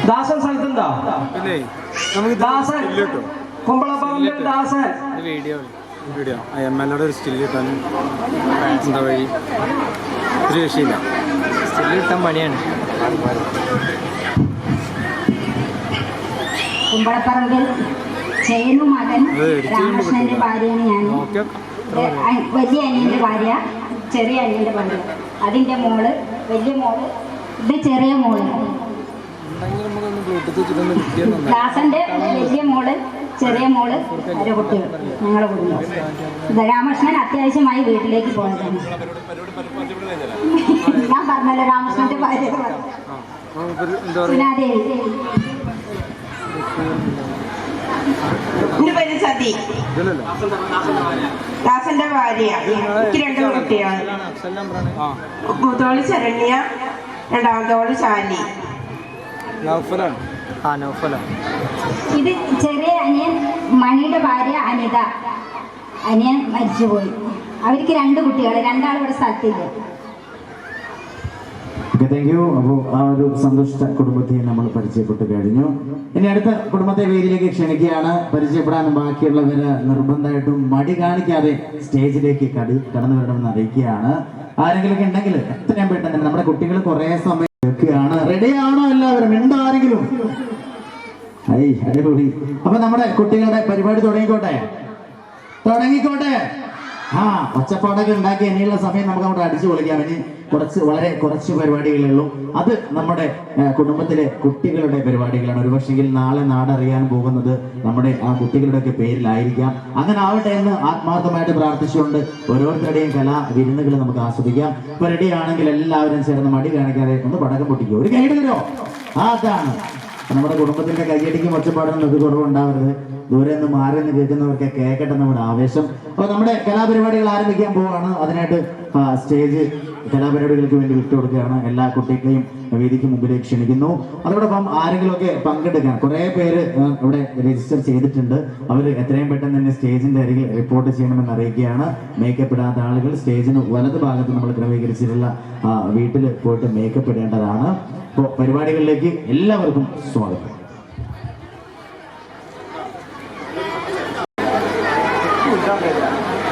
ദാസൻ സ്ഥലത്തുണ്ടോ? ദാസൻ കുമ്പളപ്പറമ്പിൽ ദാസൻ video MLA ഒരു still കിട്ടാനും എന്താ വഴി ഒരു രക്ഷയില്ല. സ്റ്റിൽ കിട്ടാൻ പണിയാണ്. കുമ്പളപ്പറമ്പിൽ ചേനു മകൻ രാമകൃഷ്ണന്റെ ഭാര്യയാണ് ഞാൻ. വലിയ അനിയന്റെ ഭാര്യ, ചെറിയ അനിയന്റെ ഭാര്യ, അതിന്റെ മോള്, വലിയ മോള്, ഇത് ചെറിയ മോള്. ദാസന്റെ വലിയ മോള്, ചെറിയ മോള്, ഓരോ കുട്ടികൾ, ഞങ്ങളുടെ കുടുംബം. രാമകൃഷ്ണൻ അത്യാവശ്യമായി വീട്ടിലേക്ക് പോയതാണ്. ഞാൻ പറഞ്ഞല്ലോ രാമകൃഷ്ണന്റെ ഭാര്യ സുനാദേവി. എന്റെ പേര് സതി, ദാസന്റെ ഭാര്യ. എനിക്ക് 2 കുട്ടിയാണ്. മൂത്തോള് ശരണ്യ, രണ്ടാമത്തോള് ശാലി. ഇത് ചെറിയ അനിയൻ മണിയുടെ ഭാര്യ അനിത. അനിയൻ മരിച്ചുപോയി. അവർക്ക് 2 കുട്ടികൾ, 2 ഇവിടെ സ്ഥലത്തില്ല. Thank you. അപ്പോൾ ആ ഒരു സന്തുഷ്ട കുടുംബത്തെ നമ്മൾ പരിചയപ്പെട്ട് കഴിഞ്ഞു. ഇനി അടുത്ത കുടുംബത്തെ വേദിയിലേക്ക് ക്ഷണിക്കുകയാണ്. പരിചയപ്പെടാനും ബാക്കിയുള്ളവര് നിർബന്ധമായിട്ടും മടി കാണിക്കാതെ സ്റ്റേജിലേക്ക് കടന്നു വരണമെന്ന് അറിയിക്കുകയാണ്. ആരെങ്കിലും ഉണ്ടെങ്കിൽ എത്രയും പെട്ടെന്ന് നമ്മുടെ കുട്ടികൾ കുറെ സമയം വെക്കുകയാണ്. റെഡിയാണോ എല്ലാവരും? ഉണ്ടോ ആരെങ്കിലും? അടിപൊളി. അപ്പൊ നമ്മുടെ കുട്ടികളുടെ പരിപാടി തുടങ്ങിക്കോട്ടെ. ഒച്ചപ്പാടൊക്കെ ഉണ്ടാക്കി ഇനിയുള്ള സമയം നമുക്ക് അവിടെ അടിച്ചു പൊളിക്കാം. ഇനി വളരെ കുറച്ച് പരിപാടികളേ ഉള്ളൂ. അത് നമ്മുടെ കുടുംബത്തിലെ കുട്ടികളുടെ പരിപാടികളാണ്. ഒരുപക്ഷെങ്കിൽ നാളെ നാടറിയാൻ പോകുന്നത് നമ്മുടെ ആ കുട്ടികളുടെയൊക്കെ പേരിലായിരിക്കാം. അങ്ങനെ ആവട്ടെ എന്ന് ആത്മാർത്ഥമായിട്ട് പ്രാർത്ഥിച്ചുകൊണ്ട് ഓരോരുത്തരുടെയും കലാ വിരുന്നുകൾ നമുക്ക് ആസ്വദിക്കാം. ഇപ്പൊ റെഡി ആണെങ്കിൽ എല്ലാവരും ചേർന്ന് മടി കാണിക്കാതെ ഒന്ന് പടക്കം പൊട്ടിക്കോ. ഒരു കൈ തരോ? അതാണ് നമ്മുടെ കുടുംബത്തിന്റെ കൈയടിക്കും ഒച്ചപ്പാടൊന്നും ഇത് കുറവുണ്ടാവരുത്. ദൂരെ നിന്ന് മാറി നിന്ന് കേൾക്കുന്നവർക്ക് കേൾക്കട്ടെ നമ്മുടെ ആവേശം. അപ്പോൾ നമ്മുടെ കലാപരിപാടികൾ ആരംഭിക്കാൻ പോവുകയാണ്. അതിനായിട്ട് സ്റ്റേജ് കലാപരിപാടികൾക്ക് വേണ്ടി വിട്ടുകൊടുക്കുകയാണ്. എല്ലാ കുട്ടികളെയും വേദിക്ക് മുമ്പിലേക്ക് ക്ഷണിക്കുന്നു. അതോടൊപ്പം ആരെങ്കിലുമൊക്കെ പങ്കെടുക്കാൻ കുറേ പേര് ഇവിടെ രജിസ്റ്റർ ചെയ്തിട്ടുണ്ട്. അവർ എത്രയും പെട്ടെന്ന് തന്നെ സ്റ്റേജിന്റെ അരികിൽ റിപ്പോർട്ട് ചെയ്യണമെന്ന് അറിയിക്കുകയാണ്. മേക്കപ്പ് ഇടാത്ത ആളുകൾ സ്റ്റേജിന് വലത് ഭാഗത്ത് നമ്മൾ ക്രമീകരിച്ചിട്ടുള്ള വീട്ടിൽ പോയിട്ട് മേക്കപ്പ് ഇടേണ്ടതാണ്. അപ്പോൾ പരിപാടികളിലേക്ക് എല്ലാവർക്കും സ്വാഗതം. Gracias.